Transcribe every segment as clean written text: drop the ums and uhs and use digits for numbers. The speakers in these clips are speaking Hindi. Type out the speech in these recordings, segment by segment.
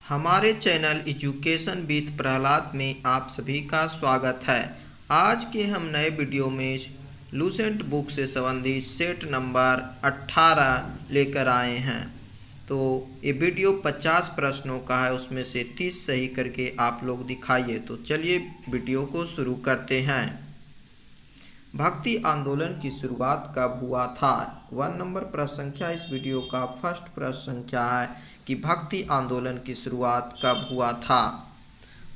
हमारे चैनल एजुकेशन विद प्रहलाद में आप सभी का स्वागत है। आज के हम नए वीडियो में लूसेंट बुक से संबंधित सेट नंबर 18 लेकर आए हैं। तो ये वीडियो 50 प्रश्नों का है, उसमें से 30 सही करके आप लोग दिखाइए। तो चलिए वीडियो को शुरू करते हैं। भक्ति आंदोलन की शुरुआत कब हुआ था? 1 नंबर प्रश्न संख्या इस वीडियो का फर्स्ट प्रश्न संख्या है कि भक्ति आंदोलन की शुरुआत कब हुआ था।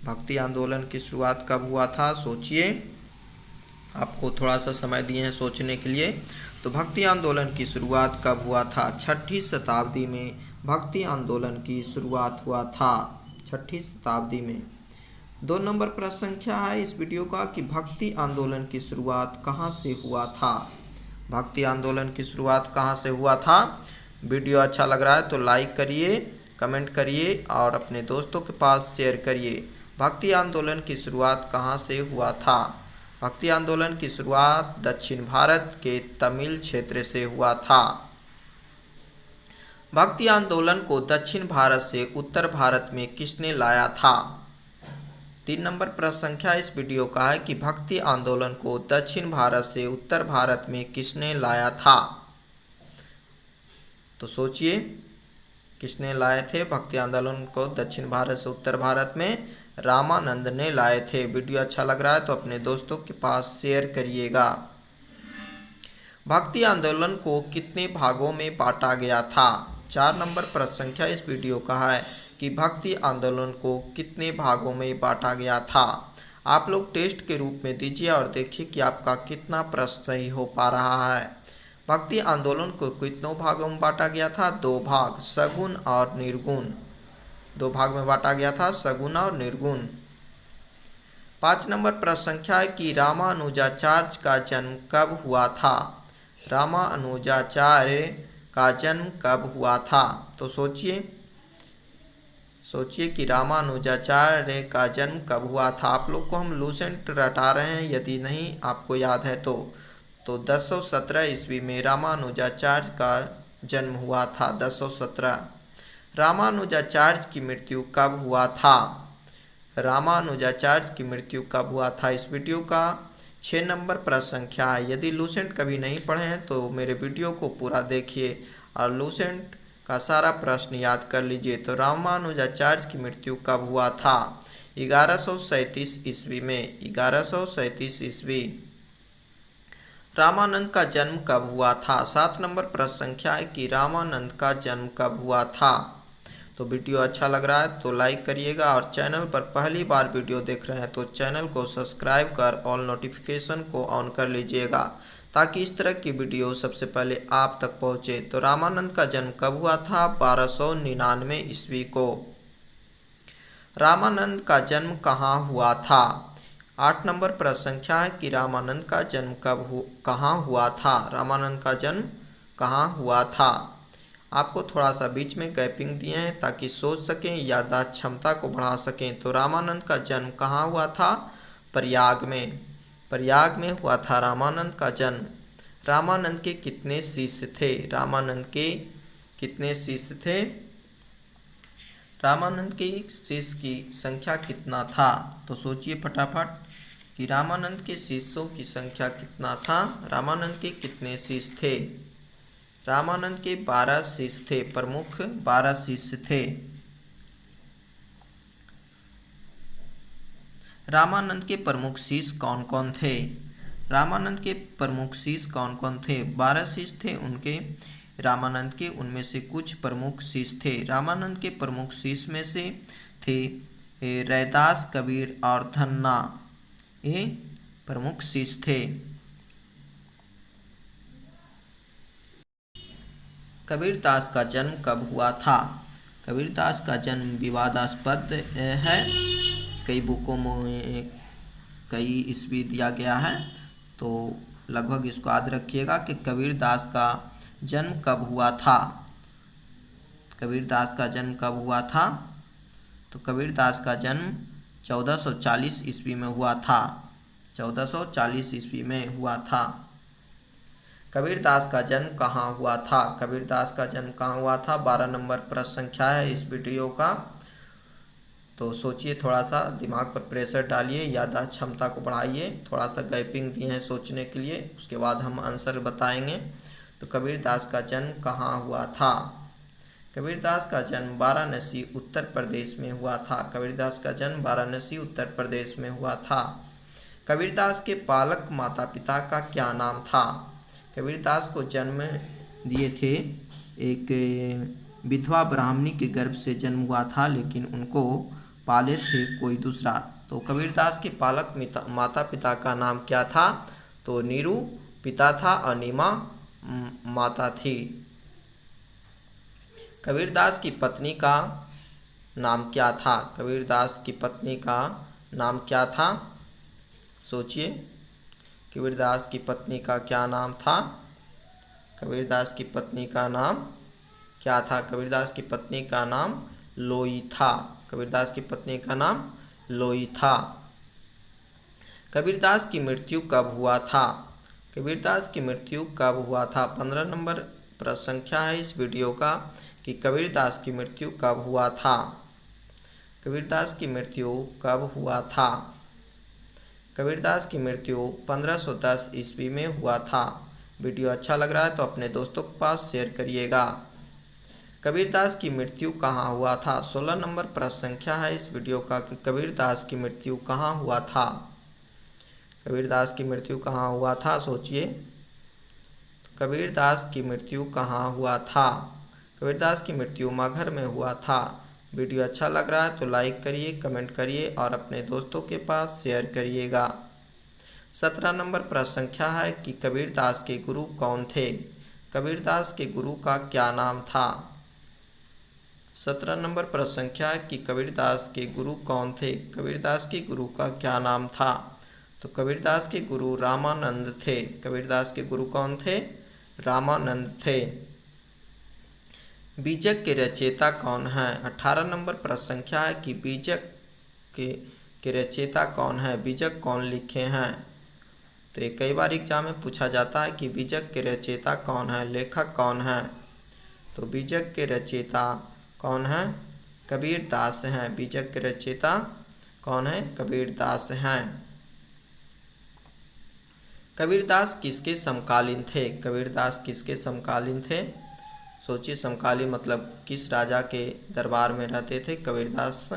भक्ति आंदोलन की शुरुआत कब हुआ था? सोचिए, आपको थोड़ा सा समय दिए हैं सोचने के लिए। तो भक्ति आंदोलन की शुरुआत कब हुआ था? 6ठी शताब्दी में भक्ति आंदोलन की शुरुआत हुआ था, 6ठी शताब्दी में। 2 नंबर प्रश्न संख्या है इस वीडियो का कि भक्ति आंदोलन की शुरुआत कहाँ से हुआ था। भक्ति आंदोलन की शुरुआत कहाँ से हुआ था? वीडियो अच्छा लग रहा है तो लाइक करिए, कमेंट करिए और अपने दोस्तों के पास शेयर करिए। भक्ति आंदोलन की शुरुआत कहाँ से हुआ था? भक्ति आंदोलन की शुरुआत दक्षिण भारत के तमिल क्षेत्र से हुआ था। भक्ति आंदोलन को दक्षिण भारत से उत्तर भारत में किसने लाया था? 3 नंबर प्रश्न संख्या इस वीडियो का है कि भक्ति आंदोलन को दक्षिण भारत से उत्तर भारत में किसने लाया था। तो सोचिए, किसने लाए थे भक्ति आंदोलन को दक्षिण भारत से उत्तर भारत में? रामानंद ने लाए थे। वीडियो अच्छा लग रहा है तो अपने दोस्तों के पास शेयर करिएगा। भक्ति आंदोलन को कितने भागों में बांटा गया था? 4 नंबर प्रश्न संख्या इस वीडियो का है कि भक्ति आंदोलन को कितने भागों में बांटा गया था। आप लोग टेस्ट के रूप में दीजिए और देखिए कि आपका कितना प्रश्न सही हो पा रहा है। भक्ति आंदोलन को कितनों भागों में बांटा गया था? 2 भाग, सगुण और निर्गुण। 2 भाग में बांटा गया था, सगुण और निर्गुण। 5 नंबर प्रश्न संख्या है कि रामानुजाचार्य का जन्म कब हुआ था। रामानुजाचार्य का जन्म कब हुआ था? तो सोचिए कि रामानुजाचार्य का जन्म कब हुआ था। आप लोग को हम लूसेंट रटा रहे हैं, यदि नहीं आपको याद है तो 1017 ईस्वी में रामानुजाचार्य का जन्म हुआ था। 1017। रामानुजाचार्य की मृत्यु कब हुआ था? रामानुजाचार्य की मृत्यु कब हुआ था? इस वीडियो का 6 नंबर प्रश्न संख्या है। यदि लूसेंट कभी नहीं पढ़े हैं तो मेरे वीडियो को पूरा देखिए और लूसेंट का सारा प्रश्न याद कर लीजिए। तो रामानुजाचार्य की मृत्यु कब हुआ था? 1137 ईस्वी में। 1137 ईस्वी। रामानंद का जन्म कब हुआ था? 7 नंबर प्रश्न संख्या है कि रामानंद का जन्म कब हुआ था। तो वीडियो अच्छा लग रहा है तो लाइक करिएगा और चैनल पर पहली बार वीडियो देख रहे हैं तो चैनल को सब्सक्राइब कर ऑल नोटिफिकेशन को ऑन कर लीजिएगा ताकि इस तरह की वीडियो सबसे पहले आप तक पहुंचे। तो रामानंद का जन्म कब हुआ था? 1299 ईस्वी को। रामानंद का जन्म कहाँ हुआ था? 8 नंबर प्रश्न संख्या है कि रामानंद का जन्म कहाँ हुआ था। रामानंद का जन्म कहाँ हुआ था? आपको थोड़ा सा बीच में गैपिंग दिए हैं ताकि सोच सकें, याददाश्त क्षमता को बढ़ा सकें। तो रामानंद का जन्म कहाँ हुआ था? प्रयाग में। प्रयाग में हुआ था रामानंद का जन्म। रामानंद के कितने शिष्य थे? रामानंद के कितने शिष्य थे? रामानंद के शिष्य की संख्या कितना था? तो सोचिए फटाफट कि रामानंद के शिष्यों की संख्या कितना था। रामानंद के कितने शिष्य थे? रामानंद के 12 शिष्य थे, प्रमुख 12 शिष्य थे। रामानंद के प्रमुख शिष्य कौन कौन थे? रामानंद के प्रमुख शिष्य कौन कौन थे? 12 शिष्य थे उनके। रामानंद के उनमें से कुछ प्रमुख शिष्य थे। रामानंद के प्रमुख शिष्य में से थे रैदास, कबीर और धन्ना। ये प्रमुख शिष्य थे। कबीरदास का जन्म कब हुआ था? कबीरदास का जन्म विवादास्पद है। कई बुकों में कई ईस्वी दिया गया है तो लगभग इसको याद रखिएगा कि कबीरदास का जन्म कब हुआ था। कबीरदास का जन्म कब हुआ था? तो कबीरदास का जन्म 1440 ईस्वी में हुआ था। 1440 ईस्वी में हुआ था। कबीरदास का जन्म कहाँ हुआ था? कबीरदास का जन्म कहाँ हुआ था? 12 नंबर प्रश्न संख्या है इस वीडियो का। तो सोचिए, थोड़ा सा दिमाग पर प्रेशर डालिए, याददाश्त क्षमता को बढ़ाइए, थोड़ा सा गैपिंग दिए हैं सोचने के लिए, उसके बाद हम आंसर बताएंगे। तो कबीरदास का जन्म कहाँ हुआ था? कबीरदास का जन्म वाराणसी उत्तर प्रदेश में हुआ था। कबीरदास का जन्म वाराणसी उत्तर प्रदेश में हुआ था। कबीरदास के पालक माता पिता का क्या नाम था? कबीरदास को जन्म दिए थे एक विधवा ब्राह्मणी के गर्भ से जन्म हुआ था, लेकिन उनको पाले थे कोई दूसरा। तो कबीरदास के पालक माता पिता का नाम क्या था? तो नीरू पिता था और नीमा माता थी। कबीरदास की पत्नी का नाम क्या था? कबीरदास की पत्नी का नाम क्या था? सोचिए, कबीरदास की पत्नी का क्या नाम था? कबीरदास की पत्नी का नाम क्या था? कबीरदास की पत्नी का नाम लोई था। कबीरदास की पत्नी का नाम लोई था। कबीरदास की मृत्यु कब हुआ था? कबीरदास की मृत्यु कब हुआ था? 15 नंबर प्रश्न संख्या है इस वीडियो का कि कबीरदास की मृत्यु कब हुआ था? कबीरदास की मृत्यु कब हुआ था? कबीरदास की मृत्यु 1510 ईस्वी में हुआ था। वीडियो अच्छा लग रहा है तो अपने दोस्तों के पास शेयर करिएगा। कबीरदास की मृत्यु कहाँ हुआ था? 16 नंबर प्रश्न संख्या है इस वीडियो का कि कबीरदास की मृत्यु कहाँ हुआ था? कबीरदास की मृत्यु कहाँ हुआ था? सोचिए, कबीरदास की मृत्यु कहाँ हुआ था? कबीरदास की मृत्यु मगहर में हुआ था। वीडियो अच्छा लग रहा है तो लाइक करिए, कमेंट करिए और अपने दोस्तों के पास शेयर करिएगा। 17 नंबर प्रश्न संख्या है कि कबीरदास के गुरु कौन थे? कबीरदास के गुरु का क्या नाम था? 17 नंबर प्रश्न संख्या है कि कबीरदास के गुरु कौन थे? कबीरदास के गुरु का क्या नाम था? तो कबीरदास के गुरु रामानंद थे। कबीरदास के गुरु कौन थे? रामानंद थे। बीजक के रचयिता कौन हैं? 18 नंबर प्रश्न संख्या है कि बीजक के रचयिता कौन है? बीजक कौन लिखे हैं? तो ये कई बार एग्जाम में पूछा जाता है कि बीजक के रचयिता कौन है, लेखक कौन है? तो बीजक के रचयिता कौन है? कबीरदास हैं। बीजक के रचयिता कौन है? कबीरदास हैं। कबीरदास किसके समकालीन थे? कबीरदास किसके समकालीन थे? सोचिए, समकालीन मतलब किस राजा के दरबार में रहते थे? कबीरदास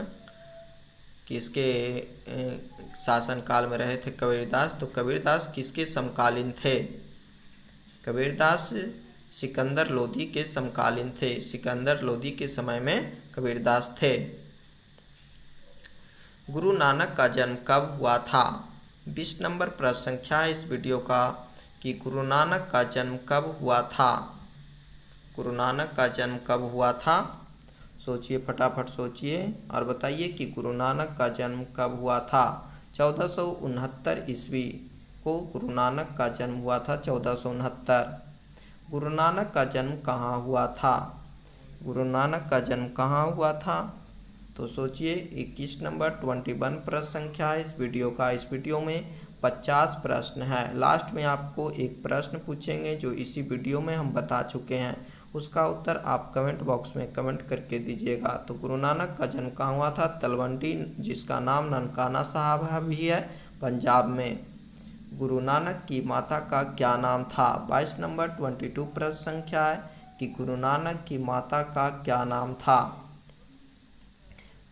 किसके शासनकाल में रहे थे कबीरदास? तो कबीरदास किसके समकालीन थे? कबीरदास सिकंदर लोदी के समकालीन थे। सिकंदर लोदी के समय में कबीरदास थे। गुरु नानक का जन्म कब हुआ था? 20 नंबर प्रश्न संख्या है इस वीडियो का कि गुरु नानक का जन्म कब हुआ था? गुरु नानक का जन्म कब हुआ था? सोचिए, फटाफट सोचिए और बताइए कि गुरु नानक का जन्म कब हुआ था। 1469 ईस्वी को गुरु नानक का जन्म हुआ था। 1469। गुरु नानक का जन्म कहाँ हुआ था? गुरु नानक का जन्म कहाँ हुआ था? तो सोचिए, 21 नंबर 21 प्रश्न संख्या है इस वीडियो का। इस वीडियो में 50 प्रश्न है। लास्ट में आपको एक प्रश्न पूछेंगे जो इसी वीडियो में हम बता चुके हैं, उसका उत्तर आप कमेंट बॉक्स में कमेंट करके दीजिएगा। तो गुरु नानक का जन्म कहाँ हुआ था? तलवंडी, जिसका नाम ननकाना साहब भी है, पंजाब में। गुरु नानक की माता का क्या नाम था? 22 नंबर 22 प्रश्न संख्या है कि गुरु नानक की माता का क्या नाम था?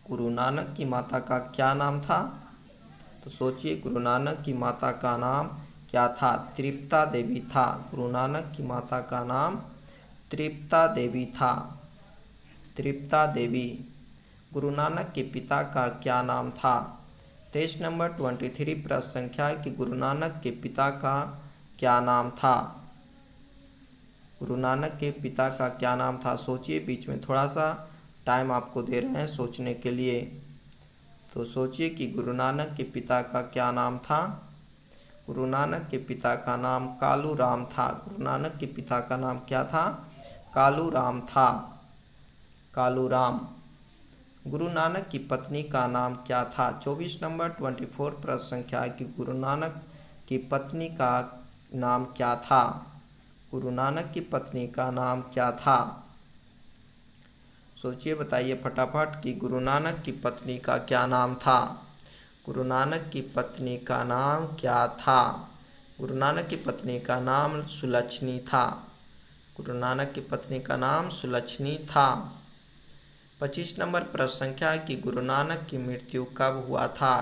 गुरु नानक की माता का क्या नाम था? तो सोचिए, गुरु नानक की माता का नाम क्या था? तृप्ता देवी था। गुरु नानक की माता का नाम तृप्ता देवी था। तृप्ता देवी। गुरु नानक के पिता का क्या नाम था? 23 नंबर 23 प्रश्न संख्या है कि गुरु नानक के पिता का क्या नाम था? गुरु नानक के पिता का क्या नाम था? सोचिए, बीच में थोड़ा सा टाइम आपको दे रहे हैं सोचने के लिए। तो सोचिए कि गुरु नानक के पिता का क्या नाम था? गुरु नानक के पिता का नाम कालू राम था। गुरु नानक के पिता का नाम क्या था? कालू राम था। कालू राम। गुरु नानक की पत्नी का नाम क्या था? 24 नंबर 24 प्रश्न संख्या है कि गुरु नानक की पत्नी का नाम क्या था? गुरु नानक की पत्नी का नाम क्या था? सोचिए, बताइए फटाफट कि गुरु नानक की पत्नी का क्या नाम था। गुरु नानक की पत्नी का नाम क्या था। गुरु नानक की पत्नी का नाम सुलक्षणी था। गुरु नानक की पत्नी का नाम सुलक्षणी था। 25 नंबर प्रश्न संख्या है कि गुरु नानक की मृत्यु कब हुआ था।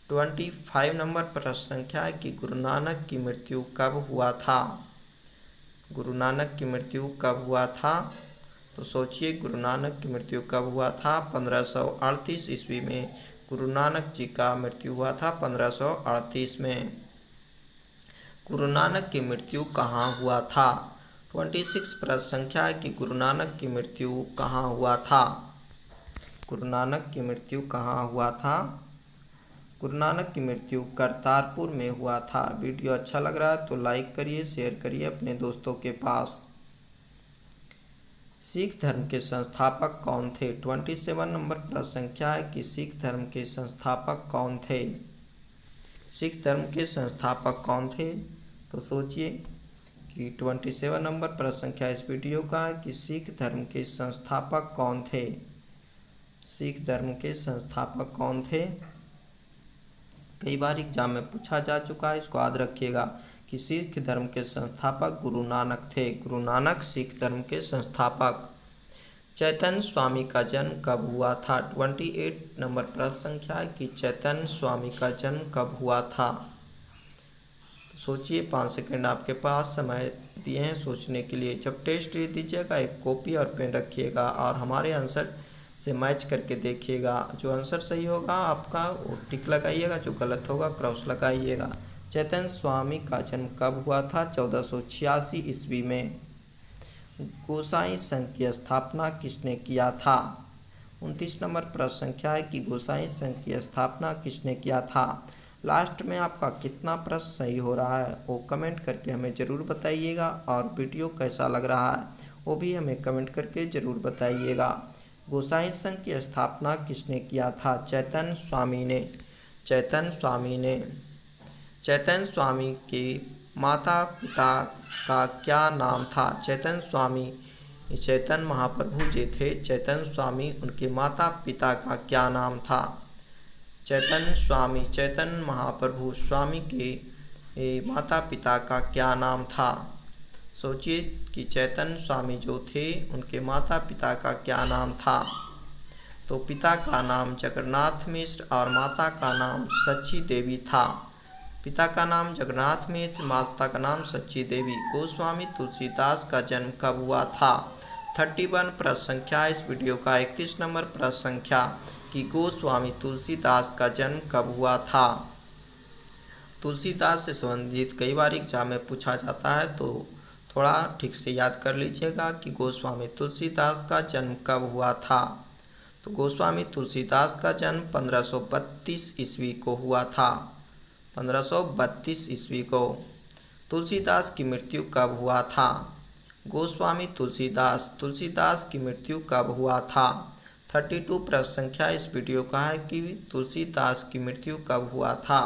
25 नंबर प्रश्न संख्या है कि गुरु नानक की मृत्यु कब हुआ था। गुरु नानक की मृत्यु कब हुआ था। तो सोचिए, गुरु नानक की मृत्यु कब हुआ था। 1538 ईस्वी में गुरु नानक जी का मृत्यु हुआ था। 1538 में। गुरु नानक की मृत्यु कहाँ हुआ था। 26 प्रश्न संख्या है कि गुरु नानक की मृत्यु कहाँ हुआ था। गुरु नानक की मृत्यु कहाँ हुआ था। गुरु नानक की मृत्यु करतारपुर में हुआ था। वीडियो अच्छा लग रहा है तो लाइक करिए, शेयर करिए अपने दोस्तों के पास। सिख धर्म के संस्थापक कौन थे। 27 नंबर प्रश्न संख्या है कि सिख धर्म के संस्थापक कौन थे। सिख धर्म के संस्थापक कौन थे। तो सोचिए कि 27 नंबर प्रश्न संख्या इस वीडियो का है कि सिख धर्म के संस्थापक कौन थे। सिख धर्म के संस्थापक कौन थे। कई बार एग्जाम में पूछा जा चुका है, इसको याद रखिएगा कि सिख धर्म के संस्थापक गुरु नानक थे। गुरु नानक सिख धर्म के संस्थापक। चैतन्य स्वामी का जन्म कब हुआ था। 28 नंबर प्रश्न संख्या है कि चैतन्य स्वामी का जन्म कब हुआ था। तो सोचिए, 5 सेकंड आपके पास समय दिए हैं सोचने के लिए। जब टेस्ट दे दीजिएगा एक कॉपी और पेन रखिएगा और हमारे आंसर से मैच करके देखिएगा। जो आंसर सही होगा आपका वो टिक लगाइएगा, जो गलत होगा क्रॉस लगाइएगा। चैतन्य स्वामी का जन्म कब हुआ था। 1486 ईस्वी में। गोसाई संघ की स्थापना किसने किया था। 29 नंबर प्रश्न संख्या है कि गोसाई संघ की स्थापना किसने किया था। लास्ट में आपका कितना प्रश्न सही हो रहा है वो कमेंट करके हमें ज़रूर बताइएगा, और वीडियो कैसा लग रहा है वो भी हमें कमेंट करके ज़रूर बताइएगा। गोसाई संघ की स्थापना किसने किया था। चैतन्य स्वामी ने। चैतन्य स्वामी ने। चैतन्य स्वामी के माता पिता का क्या नाम था। चैतन्य स्वामी चैतन्य महाप्रभु जी थे। चैतन्य स्वामी उनके माता पिता का क्या नाम था। चैतन्य स्वामी चैतन्य महाप्रभु स्वामी के माता पिता का क्या नाम था। सोचिए कि चैतन्य स्वामी जो थे उनके माता पिता का क्या नाम था। तो पिता का नाम जगन्नाथ मिश्र और माता का नाम सच्ची देवी था। पिता का नाम जगन्नाथ मिश्र, माता का नाम सच्ची देवी। गोस्वामी तुलसीदास का जन्म कब हुआ था। 31 प्रश्न संख्या इस वीडियो का। 31 नंबर प्रश्न संख्या कि गोस्वामी तुलसीदास का जन्म कब हुआ था। तुलसीदास से संबंधित कई बार एग्जाम में पूछा जाता है, तो थोड़ा ठीक से याद कर लीजिएगा कि गोस्वामी तुलसीदास का जन्म कब हुआ था। तो गोस्वामी तुलसीदास का जन्म 1532 ईस्वी को हुआ था। 1532 ईस्वी को। तुलसीदास की मृत्यु कब हुआ था। गोस्वामी तुलसीदास की मृत्यु कब हुआ था। 32 प्रश्न संख्या इस वीडियो का है कि तुलसीदास की मृत्यु कब हुआ था।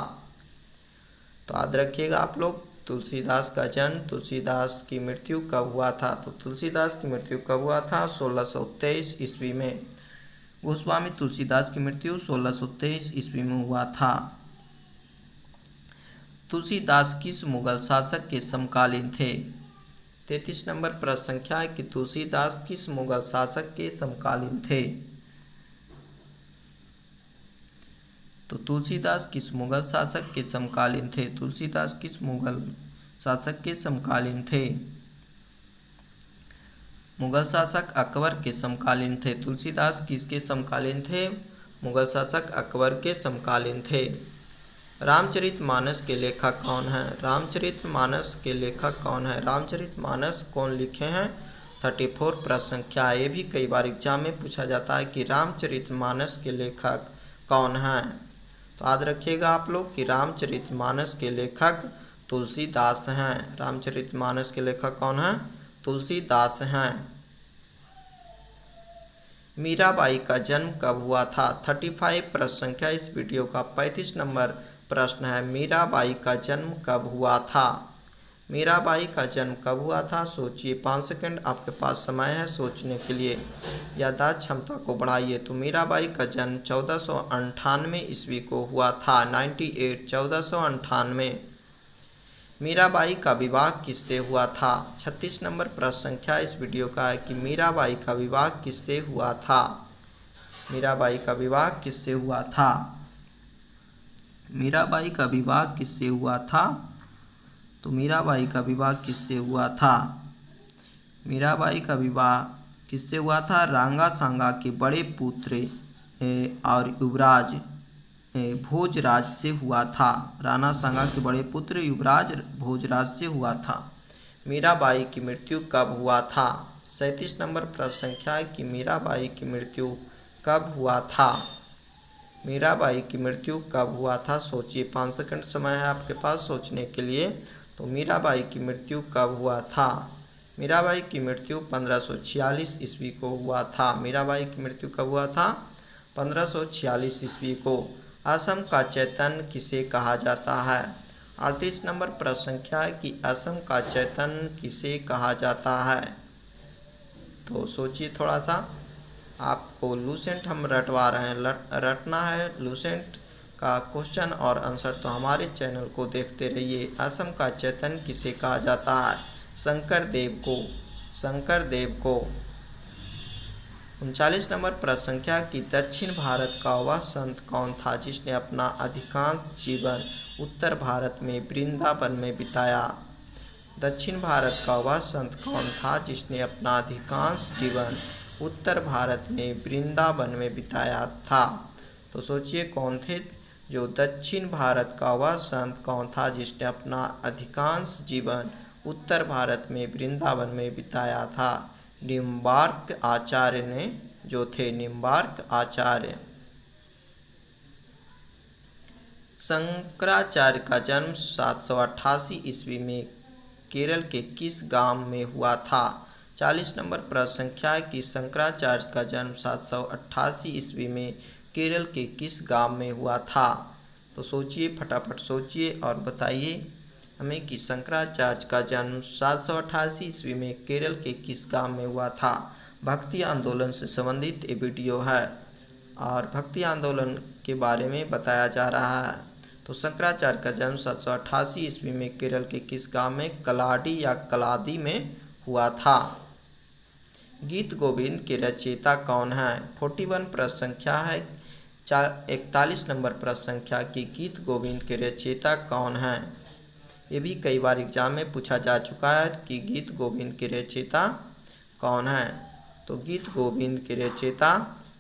तो याद रखिएगा आप लोग, तुलसीदास का जन्म, तुलसीदास की मृत्यु कब हुआ था। तो तुलसीदास की मृत्यु कब हुआ था। 1623 ईस्वी में। गोस्वामी तुलसीदास की मृत्यु 1623 ईस्वी में हुआ था। तुलसीदास किस मुगल शासक के समकालीन थे। 33 नंबर प्रश्न संख्या है कि तुलसीदास किस मुगल शासक के समकालीन थे। तो तुलसीदास किस मुगल शासक के समकालीन थे। तुलसीदास किस मुगल शासक के समकालीन थे। मुगल शासक अकबर के समकालीन थे। तुलसीदास किसके समकालीन थे। मुगल शासक अकबर के समकालीन थे। रामचरितमानस के लेखक कौन हैं। रामचरितमानस के लेखक कौन है। रामचरितमानस कौन लिखे हैं। 34 प्रश्न संख्या। ये भी कई बार एग्जाम में पूछा जाता है कि रामचरितमानस के लेखक कौन हैं। तो याद रखिएगा आप लोग कि रामचरितमानस के लेखक तुलसीदास हैं। रामचरितमानस के लेखक कौन हैं। तुलसीदास हैं। मीराबाई का जन्म कब हुआ था। 35 प्रश्न संख्या इस वीडियो का। 35 नंबर प्रश्न है, मीराबाई का जन्म कब हुआ था। मीराबाई का जन्म कब हुआ था? सोचिए, 5 सेकंड आपके पास समय है सोचने के लिए। याददाश्त क्षमता को बढ़ाइए। तो मीराबाई का जन्म 1498 ईस्वी को हुआ था। 98 1498। मीराबाई का विवाह किससे हुआ था? 36 नंबर प्रश्न संख्या इस वीडियो का है कि मीराबाई का विवाह किससे हुआ था? मीराबाई का विवाह किससे हुआ था? मीराबाई का विवाह किससे हुआ था? तो मीराबाई का विवाह किससे हुआ था? मीराबाई का विवाह किससे हुआ था? रांगा सांगा के बड़े पुत्र और युवराज भोजराज से हुआ था। राणा सांगा के बड़े पुत्र युवराज भोजराज से हुआ था। मीराबाई की मृत्यु कब हुआ था? 37 नंबर प्रश्न संख्या है कि मीराबाई की मृत्यु कब हुआ था? मीराबाई की मृत्यु कब हुआ था? सोचिए, 5 सेकंड समय है आपके पास सोचने के लिए। तो मीराबाई की मृत्यु कब हुआ था? मीराबाई की मृत्यु 1546 ईस्वी को हुआ था। मीराबाई की मृत्यु कब हुआ था? 1546 ईस्वी को। असम का चैतन्य किसे कहा जाता है? 38 नंबर प्रश्न संख्या है कि असम का चैतन्य किसे कहा जाता है? तो सोचिए थोड़ा सा, आपको लूसेंट हम रटवा रहे हैं, रटना है लूसेंट का क्वेश्चन और आंसर। तो हमारे चैनल को देखते रहिए। असम का चैतन्य किसे कहा जाता है? शंकर देव को। शंकर देव को। 39 नंबर प्रश्न संख्या की दक्षिण भारत का वह संत कौन था जिसने अपना अधिकांश जीवन उत्तर भारत में वृंदावन में बिताया? दक्षिण भारत का वह संत कौन था जिसने अपना अधिकांश जीवन उत्तर भारत में वृंदावन में बिताया था? तो सोचिए कौन थे जो दक्षिण भारत का वह संत कौन था जिसने अपना अधिकांश जीवन उत्तर भारत में वृंदावन में बिताया था? निम्बार्क आचार्य ने जो थे, निम्बार्क आचार्य। शंकराचार्य का जन्म 788 ईस्वी में केरल के किस गांव में हुआ था? 40 नंबर प्रश्न संख्या है कि शंकराचार्य का जन्म 788 ईस्वी में केरल के किस गांव में हुआ था? तो सोचिए, फटाफट सोचिए और बताइए हमें कि शंकराचार्य का जन्म 788 ईस्वी में केरल के किस गांव में हुआ था। भक्ति आंदोलन से संबंधित ये वीडियो है और भक्ति आंदोलन के बारे में बताया जा रहा है। तो शंकराचार्य का जन्म 788 ईस्वी में केरल के किस गांव में कलाडी या कलादी में हुआ था? गीत गोविंद के रचयिता कौन है? 41 प्रश्न संख्या है। 41 नंबर प्रश्न संख्या की गीत गोविंद के रचयिता कौन है? ये भी कई बार एग्जाम में पूछा जा चुका है कि गीत गोविंद के रचयिता कौन है? तो गीत गोविंद के रचयिता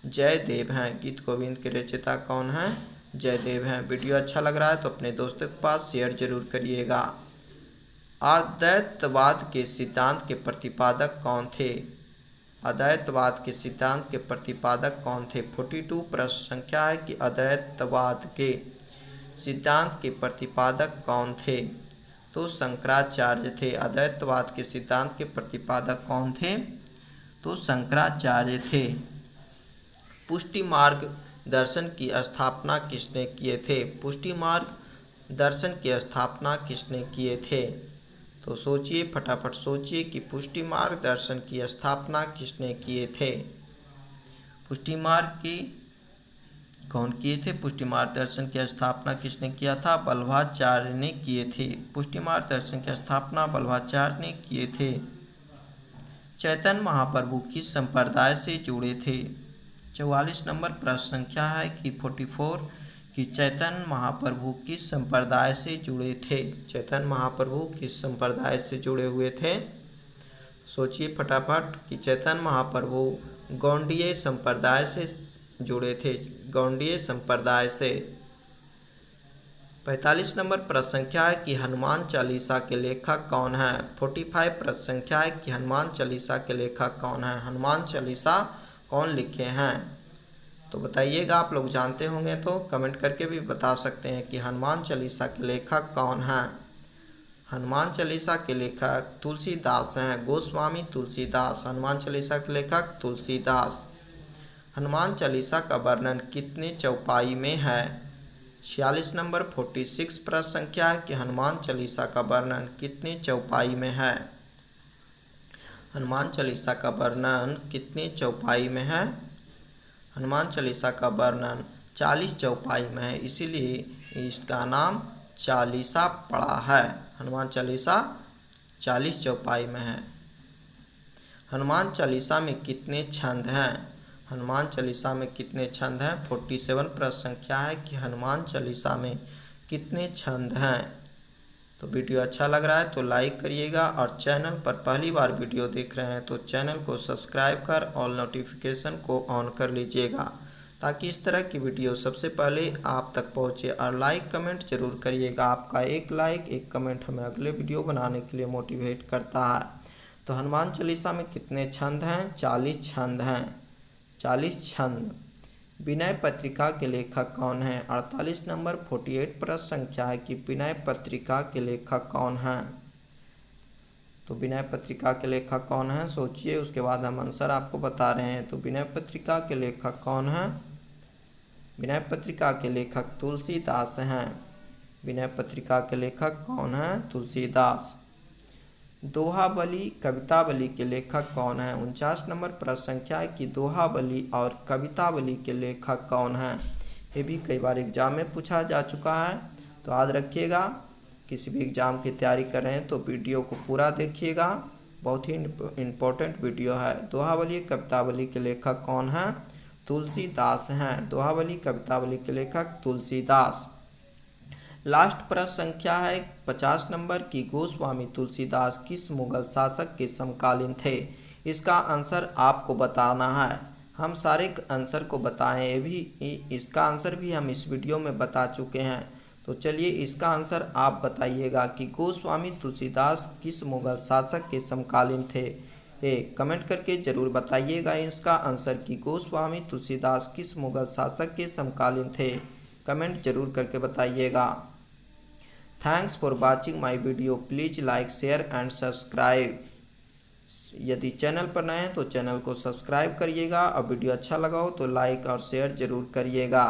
जयदेव हैं। गीत गोविंद के रचयिता कौन है? जयदेव हैं। वीडियो अच्छा लग रहा है तो अपने दोस्तों के पास शेयर जरूर करिएगा। अद्वैतवाद के सिद्धांत के प्रतिपादक कौन थे? अद्वैतवाद के सिद्धांत के प्रतिपादक कौन थे? 42 प्रश्न संख्या है कि अद्वैतवाद के सिद्धांत के प्रतिपादक कौन थे? तो शंकराचार्य थे। अद्वैतवाद के सिद्धांत के प्रतिपादक कौन थे? तो शंकराचार्य थे। पुष्टि मार्ग दर्शन की स्थापना किसने किए थे? पुष्टि मार्ग दर्शन की स्थापना किसने किए थे? तो सोचिए, फटाफट सोचिए कि पुष्टि मार्ग दर्शन की स्थापना किसने किए थे? पुष्टि मार्ग की कौन किए थे? पुष्टि मार्ग दर्शन की स्थापना किसने किया था? वल्लभाचार्य ने किए थे। पुष्टि मार्ग दर्शन की स्थापना वल्लभाचार्य ने किए थे। चैतन्य महाप्रभु किस संप्रदाय से जुड़े थे? 44 नंबर प्रश्न संख्या है कि 44 कि चैतन्य महाप्रभु किस संप्रदाय से जुड़े थे? चैतन्य महाप्रभु किस संप्रदाय से जुड़े हुए थे? सोचिए फटाफट कि चैतन्य महाप्रभु गौड़ीय संप्रदाय से जुड़े थे। गौड़ीय संप्रदाय से। 45 नंबर प्रश्न संख्या है कि हनुमान चालीसा के लेखक कौन है? 45 प्रश्न संख्या है कि हनुमान चालीसा के लेखक कौन है? हनुमान चालीसा कौन लिखे हैं? तो बताइएगा, आप लोग जानते होंगे तो कमेंट करके भी बता सकते हैं कि हनुमान चालीसा के लेखक कौन है। हनुमान चालीसा के लेखक तुलसीदास हैं। गोस्वामी तुलसीदास। हनुमान चालीसा के लेखक तुलसीदास। हनुमान चालीसा का वर्णन कितने चौपाई में है? 46 नंबर 46 प्रश्न संख्या है कि हनुमान चालीसा का वर्णन कितने चौपाई में है। हनुमान चालीसा का वर्णन कितने चौपाई में है। हनुमान चालीसा का वर्णन 40 चौपाई में है, इसीलिए इसका नाम चालीसा पड़ा है। हनुमान चालीसा 40 चौपाई में है। हनुमान चालीसा में कितने छंद हैं। हनुमान चालीसा में कितने छंद हैं। 47 प्रश्न संख्या है कि हनुमान चालीसा में कितने छंद हैं। तो वीडियो अच्छा लग रहा है तो लाइक करिएगा, और चैनल पर पहली बार वीडियो देख रहे हैं तो चैनल को सब्सक्राइब कर ऑल नोटिफिकेशन को ऑन कर लीजिएगा, ताकि इस तरह की वीडियो सबसे पहले आप तक पहुंचे। और लाइक कमेंट जरूर करिएगा, आपका एक लाइक एक कमेंट हमें अगले वीडियो बनाने के लिए मोटिवेट करता है। तो हनुमान चालीसा में कितने छंद हैं। 40 छंद हैं। 40 छंद। विनय पत्रिका के लेखक कौन हैं। 48 नंबर 48 प्रश्न संख्या है कि विनय पत्रिका के लेखक कौन हैं। तो विनय पत्रिका के लेखक कौन हैं, सोचिए, उसके बाद हम आंसर आपको बता रहे हैं। तो विनय पत्रिका के लेखक कौन हैं। विनय पत्रिका के लेखक तुलसीदास हैं। विनय पत्रिका के लेखक कौन हैं, तुलसीदास। दोहाबली कवितावली के लेखक कौन हैं। 49 नंबर प्रश्न संख्या है कि दोहाबली और कवितावली के लेखक कौन हैं। ये भी कई बार एग्जाम में पूछा जा चुका है, तो याद रखिएगा। किसी भी एग्ज़ाम की तैयारी कर रहे हैं तो वीडियो को पूरा देखिएगा, बहुत ही इम्पोर्टेंट वीडियो है। दोहाबली कवितावली के लेखक कौन हैं, तुलसीदास हैं। दोहाबली कवितावली के लेखक तुलसीदास। लास्ट प्रश्न संख्या है 50 नंबर की गोस्वामी तुलसीदास किस मुगल शासक के समकालीन थे। इसका आंसर आपको बताना है। हम सारे आंसर को बताएं, ये भी इसका आंसर भी हम इस वीडियो में बता चुके हैं। तो चलिए इसका आंसर आप बताइएगा कि गोस्वामी तुलसीदास किस मुगल शासक के समकालीन थे। ये कमेंट करके ज़रूर बताइएगा इसका आंसर कि गोस्वामी तुलसीदास किस मुगल शासक के समकालीन थे। कमेंट जरूर करके बताइएगा। Thanks for watching my video. Please like share and subscribe. यदि चैनल पर नए हैं तो चैनल को सब्सक्राइब करिएगा, और वीडियो अच्छा लगा हो तो लाइक और शेयर ज़रूर करिएगा।